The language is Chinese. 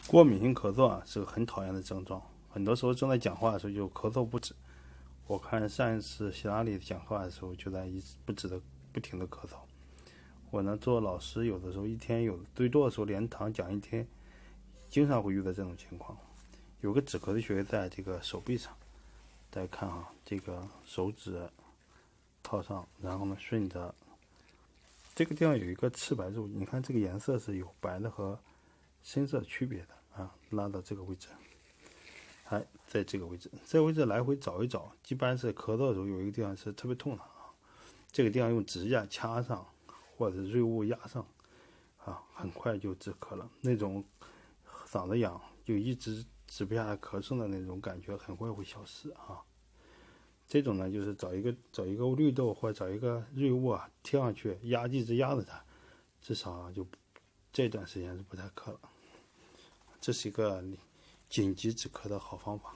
过敏性咳嗽啊是个很讨厌的症状，很多时候正在讲话的时候就咳嗽不止。我看上一次希拉里讲话的时候就在不停的咳嗽。我呢做老师，有的时候一天最多的时候连堂讲一天，经常会遇到这种情况。有个止咳的穴位在这个手臂上，大家看啊，这个手指套上，然后呢顺着这个地方有一个赤白处，你看这个颜色是有白的和深色区别的啊，拉到这个位置，在这个位置来回找一找，一般是咳嗽的时候有一个地方是特别痛的啊，这个地方用指甲掐上或者锐物压上啊，很快就止咳了。那种嗓子痒就一直止不下来咳嗽的那种感觉很快会消失啊。这种呢就是找一个绿豆或者找一个锐物啊贴上去一直压着它，至少就这段时间是不太咳了。这是一个紧急止咳的好方法。